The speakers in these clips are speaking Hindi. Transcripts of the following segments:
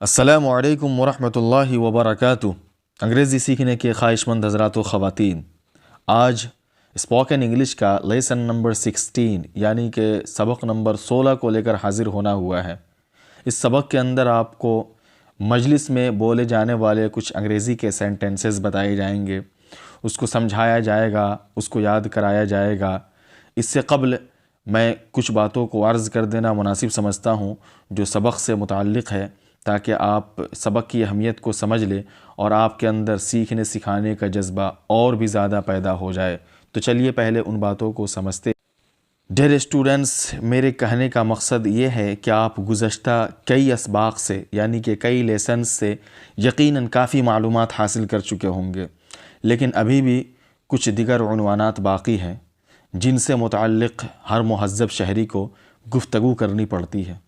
अस्सलामु अलैकुम वरहमतुल्लाहि वबरकातुहू। अंग्रेज़ी सीखने के ख्वाहिशमंद हज़रात व ख़वातीन, आज स्पोकन इंग्लिश का लेसन नंबर 16 यानी कि सबक नंबर 16 को लेकर हाज़िर होना हुआ है। इस सबक के अंदर आपको मजलिस में बोले जाने वाले कुछ अंग्रेज़ी के सेंटेंसेस बताए जाएंगे, उसको समझाया जाएगा, उसको याद कराया जाएगा। इससे क़ब्ल मैं कुछ बातों को अर्ज़ कर देना मुनासिब समझता हूँ जो सबक से मुताल्लिक़ है, ताकि आप सबक की अहमियत को समझ लें और आपके अंदर सीखने सिखाने का जज्बा और भी ज़्यादा पैदा हो जाए। तो चलिए पहले उन बातों को समझते। डियर स्टूडेंट्स, मेरे कहने का मकसद ये है कि आप गुज़श्ता कई असबाक़ से यानी कि कई लेसन्स से यकीनन काफ़ी मालूमात हासिल कर चुके होंगे, लेकिन अभी भी कुछ दिगर उन्वानात बाक़ी हैं जिनसे मुतअल्लिक़ हर मुहज़्ज़ब शहरी को गुफ्तगू करनी पड़ती है।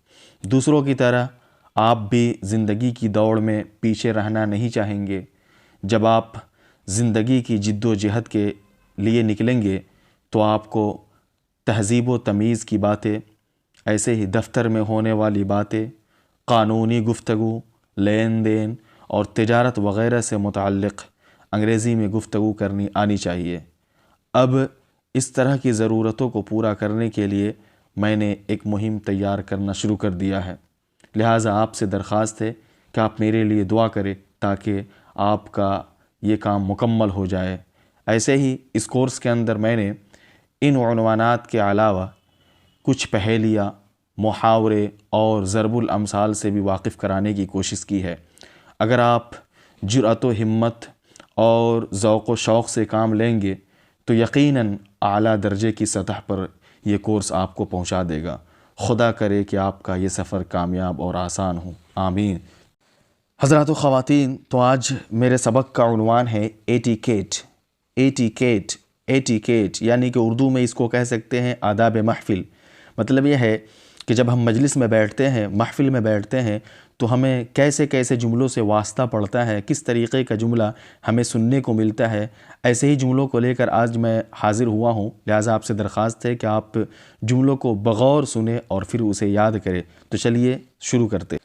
दूसरों की तरह आप भी ज़िंदगी की दौड़ में पीछे रहना नहीं चाहेंगे। जब आप ज़िंदगी की जिद्दोजहद के लिए निकलेंगे तो आपको तहज़ीब व तमीज़ की बातें, ऐसे ही दफ्तर में होने वाली बातें, क़ानूनी गुफ्तगू, लेन देन और तिजारत वग़ैरह से मुतअल्लिक़ अंग्रेज़ी में गुफ्तगू करनी आनी चाहिए। अब इस तरह की ज़रूरतों को पूरा करने के लिए मैंने एक मुहिम तैयार करना शुरू कर दिया है। लिहाजा आपसे दरख्वास्त है कि आप मेरे लिए दुआ करें ताकि आपका ये काम मुकम्मल हो जाए। ऐसे ही इस कोर्स के अंदर मैंने इन उन्वानात के अलावा कुछ पहेलियाँ, मुहावरे और ज़रबुल अमसाल से भी वाकिफ़ कराने की कोशिश की है। अगर आप जुर्अत व हिम्मत और ज़ौक़ व शौक़ से काम लेंगे तो यकीनन आला दर्जे की सतह पर यह कोर्स आपको पहुँचा देगा। खुदा करे कि आपका ये सफ़र कामयाब और आसान हो, आमीन। हज़रात व ख़वातीन, तो आज मेरे सबक का उन्वान है एटिकेट। एटिकेट एटिकेट यानी कि उर्दू में इसको कह सकते हैं आदाब महफ़िल। मतलब यह है कि जब हम मजलिस में बैठते हैं, महफ़िल में बैठते हैं, तो हमें कैसे कैसे जुमलों से वास्ता पड़ता है, किस तरीक़े का जुमला हमें सुनने को मिलता है। ऐसे ही जुमलों को लेकर आज मैं हाज़िर हुआ हूँ। लिहाजा आपसे दरख्वास्त है कि आप जुमलों को बग़ौर सुने और फिर उसे याद करें। तो चलिए शुरू करते।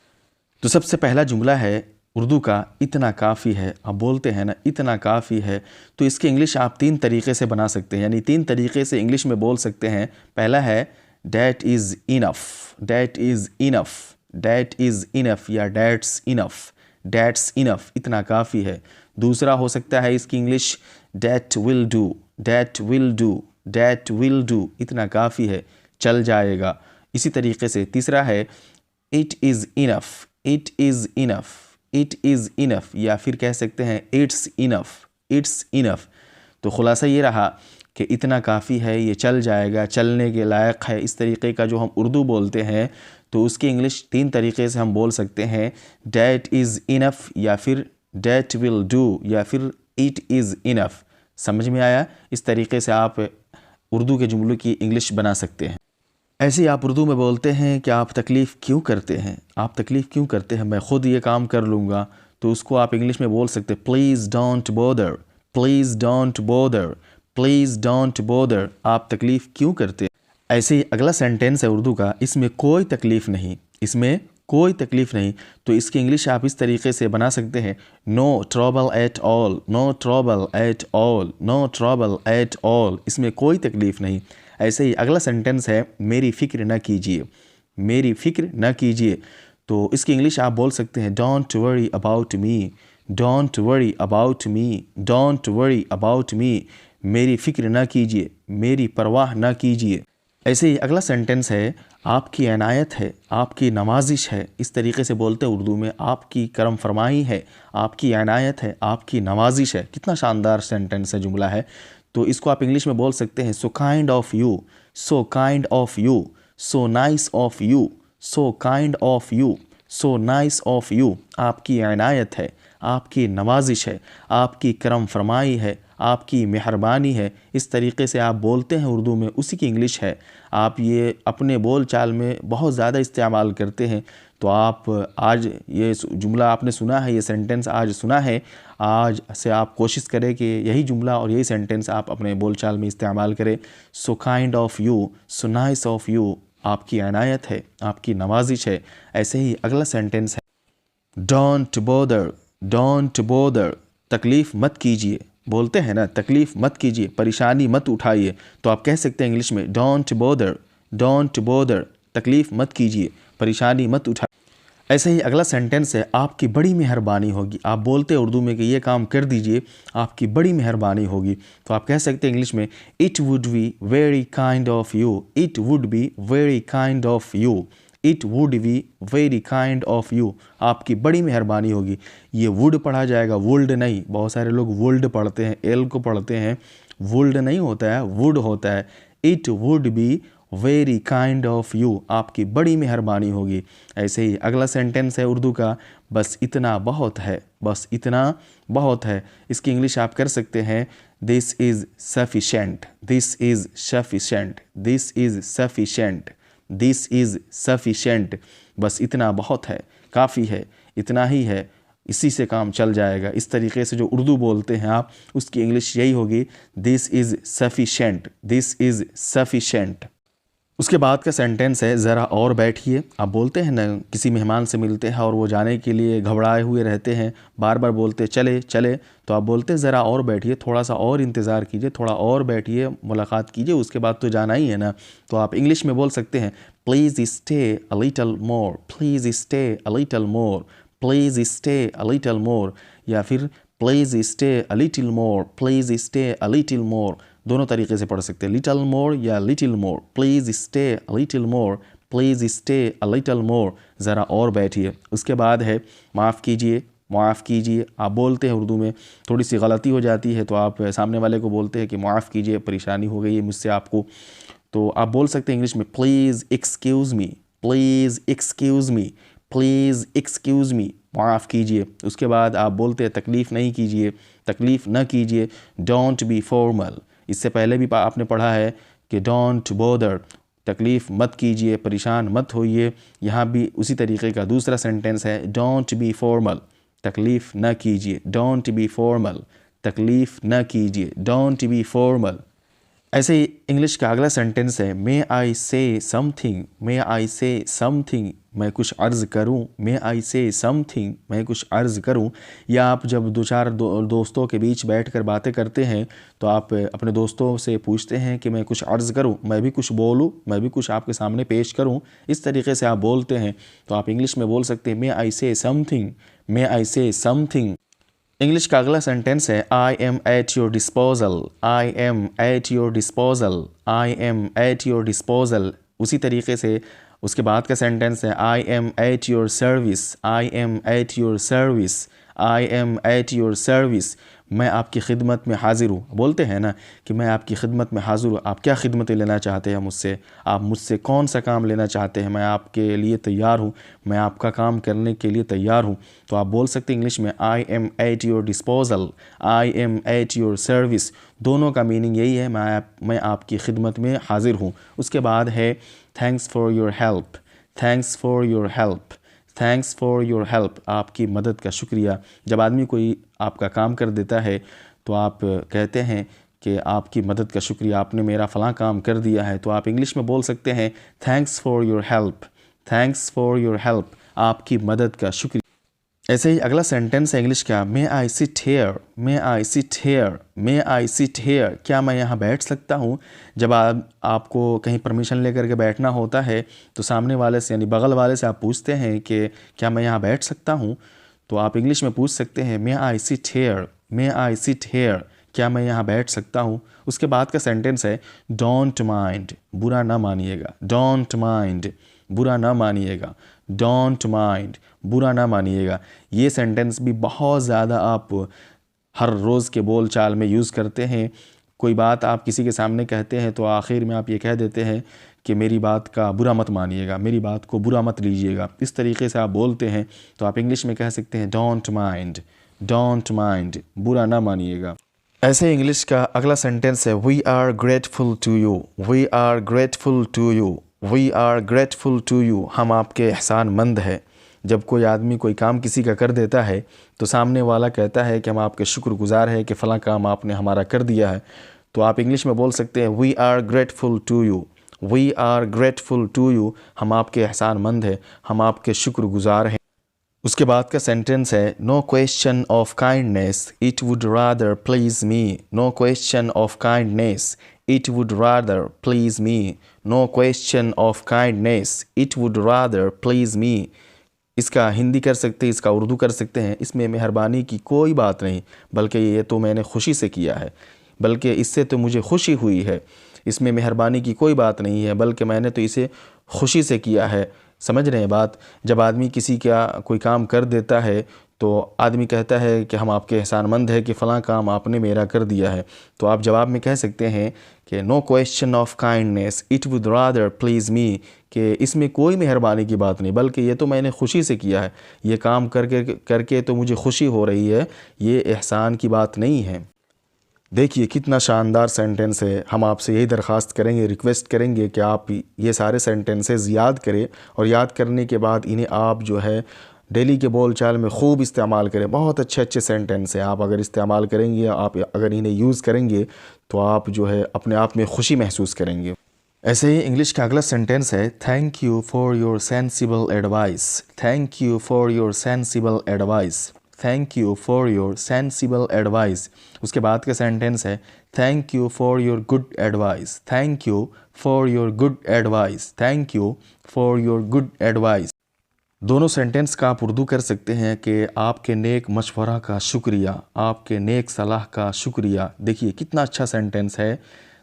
तो सबसे पहला जुमला है उर्दू का, इतना काफ़ी है। आप बोलते हैं ना, इतना काफ़ी है, तो इसकी इंग्लिश आप 3 तरीक़े से बना सकते हैं, यानी 3 तरीक़े से इंग्लिश में बोल सकते हैं। पहला है that is enough, that is enough, that is enough या डैट्स इनफ़, डैट्स इनफ़, इतना काफ़ी है। दूसरा हो सकता है इसकी English that will do, that will do, that will do, इतना काफ़ी है, चल जाएगा। इसी तरीके से तीसरा है it is enough, it is enough, it is enough, या फिर कह सकते हैं इट्स इनफ़, इट्स इनफ़। तो ख़ुलासा ये रहा कि इतना काफ़ी है, ये चल जाएगा, चलने के लायक है। इस तरीक़े का जो हम उर्दू बोलते हैं तो उसकी इंग्लिश 3 तरीक़े से हम बोल सकते हैं, डैट इज़ इनफ़, या फिर डैट विल डू, या फिर इट इज़ इनफ़। समझ में आया? इस तरीक़े से आप उर्दू के जुमलों की इंग्लिश बना सकते हैं। ऐसे ही आप उर्दू में बोलते हैं कि आप तकलीफ़ क्यों करते हैं, आप तकलीफ़ क्यों करते हैं, मैं ख़ुद ये काम कर लूँगा। तो उसको आप इंग्लिश में बोल सकते हैं please don't bother, please don't bother, please don't bother, आप तकलीफ़ क्यों करते हैं। ऐसे ही अगला सेंटेंस है उर्दू का, इसमें कोई तकलीफ़ नहीं, इसमें कोई तकलीफ़ नहीं। तो इसकी इंग्लिश आप इस तरीके से बना सकते हैं no trouble at all, no trouble at all, no trouble at all, इसमें कोई तकलीफ़ नहीं। ऐसे ही अगला सेंटेंस है मेरी फ़िक्र न कीजिए, मेरी फ़िक्र न कीजिए। तो इसकी इंग्लिश आप बोल सकते हैं don't worry about me, don't worry about me, don't worry about me, मेरी फ़िक्र न कीजिए, मेरी परवाह न कीजिए। ऐसे ही अगला सेंटेंस है आपकी इनायत है, आपकी नवाजिश है। इस तरीके से बोलते हैं उर्दू में, आपकी करम फरमाई है, आपकी इनायत है, आपकी नवाजिश है। कितना शानदार सेंटेंस है, जुमला है। तो इसको आप इंग्लिश में बोल सकते हैं so kind of you, so kind of you, so nice of you, so kind of you, so nice of you, आपकी इनायत है, आपकी नवाजिश है, आपकी करम फरमाई है, आपकी मेहरबानी है। इस तरीके से आप बोलते हैं उर्दू में, उसी की इंग्लिश है। आप ये अपने बोल चाल में बहुत ज़्यादा इस्तेमाल करते हैं। तो आप आज ये जुमला आपने सुना है, ये सेंटेंस आज सुना है, आज से आप कोशिश करें कि यही जुमला और यही सेंटेंस आप अपने बोलचाल में इस्तेमाल करें। So kind of you, so nice of you, आपकी अनायत है, आपकी नवाजिश है। ऐसे ही अगला सेंटेंस है डोंट बॉदर, डोंट बॉदर, तकलीफ़ मत कीजिए। बोलते हैं ना तकलीफ़ मत कीजिए, परेशानी मत उठाइए, तो आप कह सकते हैं इंग्लिश में डोंट बॉदर, डोंट बॉदर, तकलीफ़ मत कीजिए, परेशानी मत उठाइए। ऐसे ही अगला सेंटेंस है आपकी बड़ी मेहरबानी होगी। आप बोलते हैं उर्दू में कि ये काम कर दीजिए, आपकी बड़ी मेहरबानी होगी, तो आप कह सकते हैं इंग्लिश में it would be very kind of you, it would be very kind of you, it would be very kind of you, आपकी बड़ी मेहरबानी होगी। ये वुड पढ़ा जाएगा, वुल्ड नहीं। बहुत सारे लोग वुल्ड पढ़ते हैं, एल को पढ़ते हैं, वुल्ड नहीं होता है, वुड होता है। It would be very kind of you, आपकी बड़ी मेहरबानी होगी। ऐसे ही अगला सेंटेंस है उर्दू का बस इतना बहुत है, बस इतना बहुत है। इसकी इंग्लिश आप कर सकते हैं this is sufficient, this is sufficient, this is sufficient, this is sufficient. बस इतना बहुत है, काफ़ी है, इतना ही है, इसी से काम चल जाएगा। इस तरीके से जो उर्दू बोलते हैं आप, उसकी इंग्लिश यही होगी this is sufficient, this is sufficient. उसके बाद का सेंटेंस है ज़रा और बैठिए। आप बोलते हैं ना किसी मेहमान से मिलते हैं और वो जाने के लिए घबराए हुए रहते हैं, बार बार बोलते चले चले, तो आप बोलते हैं ज़रा और बैठिए, थोड़ा सा और इंतज़ार कीजिए, थोड़ा और बैठिए, मुलाकात कीजिए, उसके बाद तो जाना ही है ना। तो आप इंग्लिश में बोल सकते हैं please stay a little more, please stay a little more, please stay a little more, या फिर please stay a little more, please stay a little more. दोनों तरीके से पढ़ सकते हैं, लिटल मोर या little more. Please stay a little more, please stay a little more, ज़रा और बैठिए। उसके बाद है माफ़ कीजिए, माफ़ कीजिए। आप बोलते हैं उर्दू में, थोड़ी सी गलती हो जाती है तो आप सामने वाले को बोलते हैं कि माफ़ कीजिए, परेशानी हो गई है मुझसे आपको, तो आप बोल सकते हैं इंग्लिश में please excuse me, please excuse me, please excuse me, माफ़ कीजिए। उसके बाद आप बोलते हैं तकलीफ़ नहीं कीजिए, तकलीफ़ न कीजिए, डोंट बी फॉर्मल। इससे पहले भी आपने पढ़ा है कि डोंट बॉदर, तकलीफ़ मत कीजिए, परेशान मत होइए। यहाँ भी उसी तरीके का दूसरा सेंटेंस है डोंट बी फॉर्मल, तकलीफ़ न कीजिए, डोंट बी फॉर्मल, तकलीफ़ न कीजिए, डोंट बी फॉर्मल। ऐसे ही इंग्लिश का अगला सेंटेंस है मे आई से समथिंग, मे आई से समथिंग, मैं कुछ अर्ज़ करूं, मे आई से समथिंग, मैं कुछ अर्ज़ करूं। या आप जब दो चार दोस्तों के बीच बैठकर बातें करते हैं तो आप अपने दोस्तों से पूछते हैं कि मैं कुछ अर्ज़ करूं, मैं भी कुछ बोलूं, मैं भी कुछ आपके सामने पेश करूं। इस तरीके से आप बोलते हैं तो आप इंग्लिश में बोल सकते हैं मे आई से समथिंग, मे आई से समथिंग। इंग्लिश का अगला सेंटेंस है I am at your disposal, I am at your disposal, I am at your disposal. उसी तरीके से उसके बाद का सेंटेंस है I am at your service, I am at your service, I am at your service, मैं आपकी खिदमत में हाजिर हूँ। बोलते हैं ना कि मैं आपकी खिदमत में हाजिर हूँ। आप क्या खिदमतें लेना चाहते हैं मुझसे, आप मुझसे कौन सा काम लेना चाहते हैं, मैं आपके लिए तैयार हूँ, मैं आपका काम करने के लिए तैयार हूँ। तो आप बोल सकते हैं इंग्लिश में I am at your disposal, I am at your service. दोनों का मीनिंग यही है, मैं आपकी खिदमत में हाजिर हूँ। उसके बाद है thanks for your help, thanks for your help, thanks for your help, आपकी मदद का शुक्रिया। जब आदमी कोई आपका काम कर देता है तो आप कहते हैं कि आपकी मदद का शुक्रिया, आपने मेरा फ़लाँ काम कर दिया है। तो आप इंग्लिश में बोल सकते हैं thanks for your help, thanks for your help, आपकी मदद का शुक्रिया। ऐसे ही अगला सेंटेंस है इंग्लिश का may I sit here, may I sit here, may I sit here, क्या मैं यहाँ बैठ सकता हूँ। जब आपको कहीं परमिशन लेकर के बैठना होता है तो सामने वाले से यानी बगल वाले से आप पूछते हैं कि क्या मैं यहाँ बैठ सकता हूँ, तो आप इंग्लिश में पूछ सकते हैं may I sit here, may I sit here, क्या मैं यहाँ बैठ सकता हूँ। उसके बाद का सेंटेंस है डोंट माइंड, बुरा ना मानिएगा, डोंट माइंड, बुरा ना मानिएगा, डोंट माइंड, बुरा ना मानिएगा। ये सेंटेंस भी बहुत ज़्यादा आप हर रोज़ के बोल चाल में यूज़ करते हैं। कोई बात आप किसी के सामने कहते हैं तो आखिर में आप ये कह देते हैं कि मेरी बात का बुरा मत मानिएगा, मेरी बात को बुरा मत लीजिएगा। इस तरीके से आप बोलते हैं तो आप इंग्लिश में कह सकते हैं डोंट माइंड, डोंट माइंड, बुरा ना मानिएगा। ऐसे इंग्लिश का अगला सेंटेंस है we are grateful to you, we are grateful to you, we are grateful to you, हम आपके एहसानमंद हैं। जब कोई आदमी कोई काम किसी का कर देता है तो सामने वाला कहता है कि हम आपके शुक्रगुजार हैं कि फ़लाँ काम आपने हमारा कर दिया है, तो आप इंग्लिश में बोल सकते हैं we are grateful to you, we are grateful to you, हम आपके एहसानमंद हैं, हम आपके शुक्रगुजार हैं। उसके बाद का सेंटेंस है no question of kindness it would rather please me, no question of kindness it would rather please me, no question of kindness it would rather please me. इसका हिंदी कर सकते हैं, इसका उर्दू कर सकते हैं। इसमें मेहरबानी की कोई बात नहीं, बल्कि ये तो मैंने खुशी से किया है, बल्कि इससे तो मुझे खुशी हुई है। इसमें मेहरबानी की कोई बात नहीं है, बल्कि मैंने तो इसे खुशी से किया है। समझ रहे हैं बात? जब आदमी किसी का कोई काम कर देता है तो आदमी कहता है कि हम आपके एहसानमंद हैं कि फ़लाँ काम आपने मेरा कर दिया है, तो आप जवाब में कह सकते हैं कि no question of kindness it would rather please me, कि इसमें कोई मेहरबानी की बात नहीं, बल्कि ये तो मैंने खुशी से किया है, ये काम करके तो मुझे खुशी हो रही है, ये एहसान की बात नहीं है। देखिए कितना शानदार सेंटेंस है। हम आपसे यही दरख्वास्त करेंगे, रिक्वेस्ट करेंगे कि आप ये सारे सेंटेंसेस याद करें और याद करने के बाद इन्हें आप जो है डेली के बोल चाल में खूब इस्तेमाल करें। बहुत अच्छे अच्छे सेंटेंस हैं, आप अगर इस्तेमाल करेंगे, आप अगर इन्हें यूज़ करेंगे तो आप जो है अपने आप में खुशी महसूस करेंगे। ऐसे ही इंग्लिश का अगला सेंटेंस है thank you for your sensible advice, thank you for your sensible advice, thank you for your sensible advice. उसके बाद का सेंटेंस है thank you for your good advice, thank you for your good advice, thank you for your good advice. दोनों सेंटेंस का आप उर्दू कर सकते हैं कि आपके नेक मशवरा का शुक्रिया, आपके नेक सलाह का शुक्रिया। देखिए कितना अच्छा सेंटेंस है,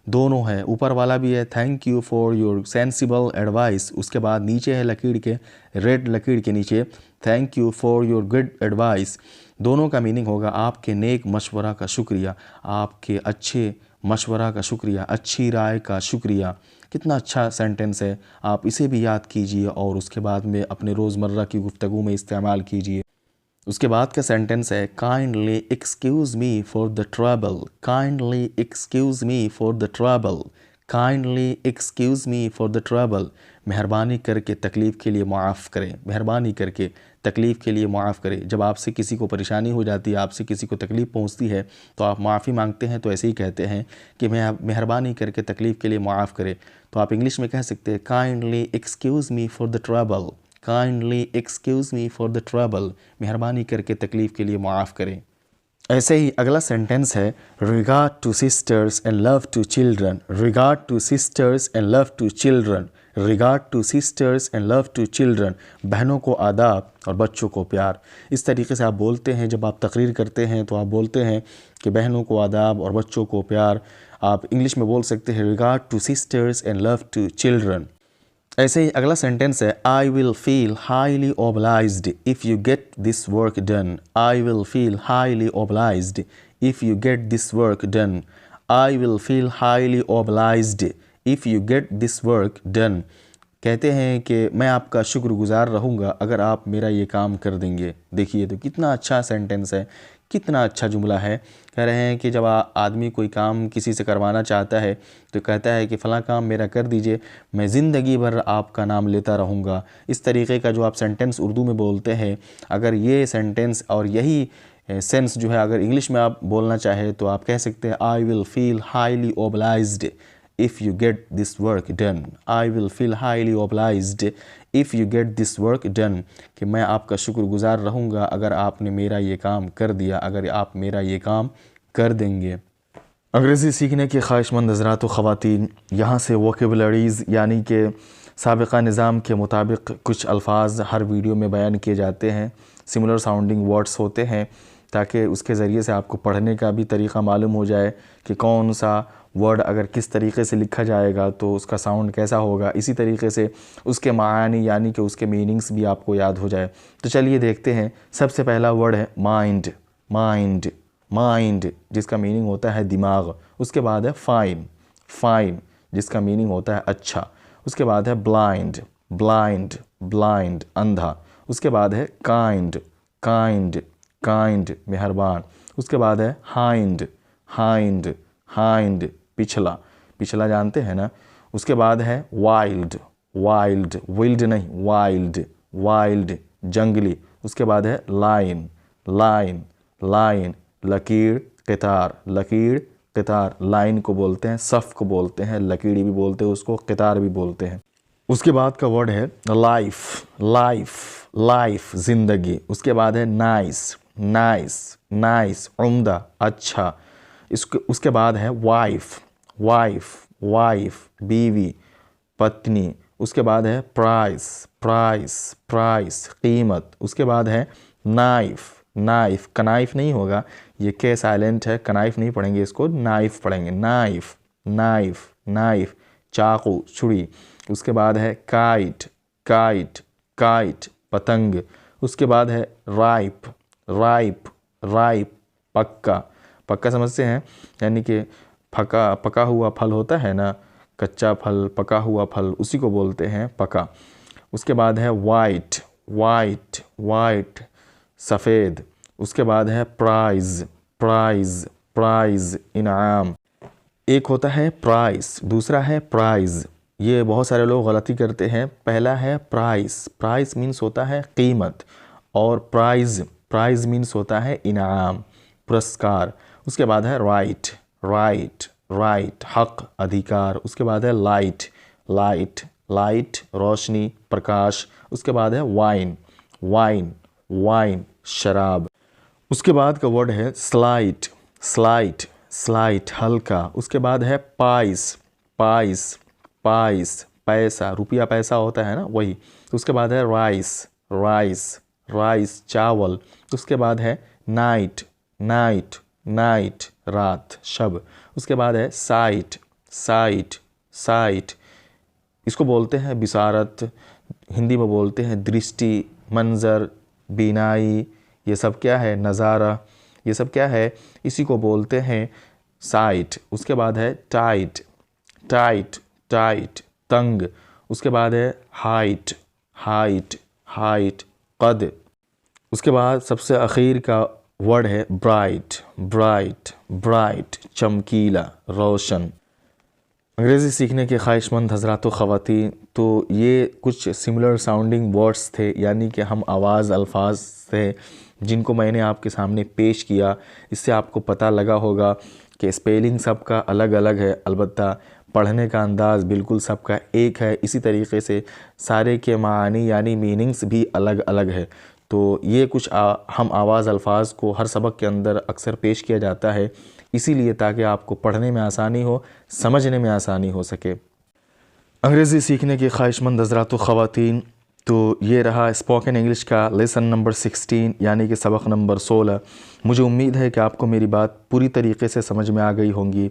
दोनों है, ऊपर वाला भी है thank you for your sensible advice, उसके बाद नीचे है लकीर के, रेड लकीर के नीचे thank you for your good advice. दोनों का मीनिंग होगा आपके नेक मशवरा का शुक्रिया, आपके अच्छे मशवरा का शुक्रिया, अच्छी राय का शुक्रिया। कितना अच्छा सेंटेंस है, आप इसे भी याद कीजिए और उसके बाद में अपने रोज़मर्रा की गुफ्तगू में इस्तेमाल कीजिए। उसके बाद का सेंटेंस है kindly excuse me for the trouble, kindly excuse me for the trouble, kindly excuse me for the trouble. मेहरबानी करके तकलीफ़ के लिए माफ़ करें, मेहरबानी करके तकलीफ़ के लिए माफ़ करें। जब आपसे किसी को परेशानी हो जाती है, आपसे किसी को तकलीफ़ पहुंचती है तो आप माफ़ी मांगते हैं, तो ऐसे ही कहते हैं कि मेहरबानी करके तकलीफ़ के लिए माफ़ करें। तो आप इंग्लिश में कह सकते हैं kindly excuse me for the trouble, kindly excuse me for the trouble, मेहरबानी करके तकलीफ़ के लिए माफ़ करें। ऐसे ही अगला सेंटेंस है regard to sisters and love to children, regard to sisters and love to children, regard to sisters and love to children, बहनों को आदाब और बच्चों को प्यार। इस तरीके से आप बोलते हैं, जब आप तकरीर करते हैं तो आप बोलते हैं कि बहनों को आदाब और बच्चों को प्यार। आप इंग्लिश में बोल सकते हैं regard to sisters and love to children. ऐसे ही अगला सेंटेंस है I will feel highly obliged if you get this work done, I will feel highly obliged if you get this work done, I will feel highly obliged if you get this work done. कहते हैं कि मैं आपका शुक्रगुजार रहूँगा अगर आप मेरा ये काम कर देंगे। देखिए तो कितना अच्छा सेंटेंस है, कितना अच्छा जुमला है। कह रहे हैं कि जब आदमी कोई काम किसी से करवाना चाहता है तो कहता है कि फ़लाँ काम मेरा कर दीजिए, मैं ज़िंदगी भर आपका नाम लेता रहूँगा। इस तरीके का जो आप सेंटेंस उर्दू में बोलते हैं, अगर ये सेंटेंस और यही सेंस जो है अगर इंग्लिश में आप बोलना चाहे तो आप कह सकते हैं I will feel highly obliged if you get this work done, I will feel highly obliged if you get this work done, कि मैं आपका शुक्रगुजार रहूँगा अगर आपने मेरा ये काम कर दिया, अगर आप मेरा ये काम कर देंगे। अंग्रेज़ी सीखने के ख्वाहिशमंद हज़रात व ख़वातीन, यहाँ से वोकेबलरीज़ यानी कि साबिक़ा निज़ाम के मुताबिक कुछ अल्फाज हर वीडियो में बयान किए जाते हैं। सिमिलर साउंडिंग वर्ड्स होते हैं ताकि उसके ज़रिए से आपको पढ़ने का भी तरीक़ा मालूम हो जाए कि कौन सा वर्ड अगर किस तरीके से लिखा जाएगा तो उसका साउंड कैसा होगा। इसी तरीके से उसके मानी यानी कि उसके मीनिंग्स भी आपको याद हो जाए। तो चलिए देखते हैं। सबसे पहला वर्ड है माइंड, माइंड, माइंड जिसका मीनिंग होता है दिमाग। उसके बाद है फाइन, फाइन जिसका मीनिंग होता है अच्छा। उसके बाद है ब्लाइंड, ब्लाइंड, ब्लाइंड अंधा। उसके बाद है काइंड, काइंड, काइंड मेहरबान। उसके बाद है हाइंड, हाइंड, हाइंड पिछला, पिछला जानते हैं ना। उसके बाद है वाइल्ड, वाइल्ड, विल्ड नहीं वाइल्ड, वाइल्ड जंगली। उसके बाद है लाइन, लाइन, लाइन, लकीर, कितार, लकीर, कितार। लाइन को बोलते हैं सफ़ को बोलते हैं, लकीड़ी भी बोलते हैं उसको, कितार भी बोलते हैं। उसके बाद का वर्ड है लाइफ, लाइफ, लाइफ, ज़िंदगी। उसके बाद है नाइस, नाइस, नाइस, उम्दा, अच्छा। उसके बाद है वाइफ, वाइफ, वाइफ, बीवी, पत्नी। उसके बाद है प्राइस, प्राइस, प्राइस, कीमत। उसके बाद है नाइफ, नाइफ, कनाइफ नहीं होगा, ये के साइलेंट है, कनाइफ नहीं पढ़ेंगे इसको, नाइफ पढ़ेंगे। नाइफ, नाइफ, नाइफ, चाकू, छुरी। उसके बाद है काइट, काइट, काइट, पतंग। उसके बाद है राइप, राइप, राइप, पक्का। पक्का समझते हैं, यानी कि पका, पका हुआ फल होता है ना, कच्चा फल, पका हुआ फल, उसी को बोलते हैं पका। उसके बाद है वाइट, वाइट, वाइट, सफ़ेद। उसके बाद है प्राइज़, प्राइज़, प्राइज़, इनाम। एक होता है प्राइस, दूसरा है प्राइज़। ये बहुत सारे लोग गलती करते हैं। पहला है प्राइस, प्राइस मीन्स होता है कीमत, और प्राइज़, प्राइज़ मीन्स होता है इनाम, पुरस्कार। उसके बाद है राइट, राइट, राइट, हक, अधिकार। उसके बाद है लाइट, लाइट, लाइट, रोशनी, प्रकाश। उसके बाद है वाइन, वाइन, वाइन, शराब। उसके बाद का वर्ड है स्लाइट, स्लाइट, स्लाइट, हल्का। उसके बाद है पाइस, पाइस, पाइस, पैसा, रुपया पैसा होता है ना वही। उसके बाद है राइस, राइस, राइस, चावल। उसके बाद है नाइट, नाइट, नाइट, रात, शब। उसके बाद है साइट, साइट, साइट, इसको बोलते हैं बिसारत, हिंदी में बोलते हैं दृष्टि, मंजर, बीनाई। ये सब क्या है, नज़ारा, ये सब क्या है, इसी को बोलते हैं साइट। उसके बाद है टाइट, टाइट, टाइट, तंग। उसके बाद है हाइट, हाइट, हाइट, कद। उसके बाद सबसे आखिर का वर्ड है ब्राइट, ब्राइट, ब्राइट, चमकीला, रोशन। अंग्रेज़ी सीखने के ख्वाहिशमंद हज़रात व ख़वातीन, तो ये कुछ सिमिलर साउंडिंग वर्ड्स थे, यानी कि हम आवाज़ अल्फाज थे जिनको मैंने आपके सामने पेश किया। इससे आपको पता लगा होगा कि स्पेलिंग सबका अलग अलग है, अलबत्ता पढ़ने का अंदाज़ बिल्कुल सबका एक है। इसी तरीके से सारे के मानी यानी मीनिंग्स भी अलग अलग है। तो ये कुछ हम आवाज़ अल्फाज को हर सबक के अंदर अक्सर पेश किया जाता है, इसीलिए ताकि आपको पढ़ने में आसानी हो, समझने में आसानी हो सके। अंग्रेज़ी सीखने के ख्वाहिशमंद हज़रात व ख़वातीन, तो ये रहा स्पोकन इंग्लिश का लेसन नंबर 16 यानी कि सबक नंबर 16। मुझे उम्मीद है कि आपको मेरी बात पूरी तरीके से समझ में आ गई होंगी।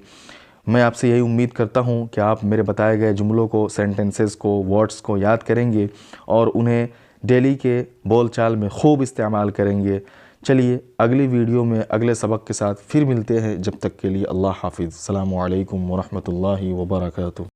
मैं आपसे यही उम्मीद करता हूँ कि आप मेरे बताए गए जुमलों को, सेंटेंसेस को, वर्ड्स को याद करेंगे और उन्हें डेली के बोलचाल में खूब इस्तेमाल करेंगे। चलिए अगली वीडियो में अगले सबक के साथ फिर मिलते हैं। जब तक के लिए अल्लाह हाफिज़। अस्सलामु अलैकुम व रहमतुल्लाहि व बरकातुहू।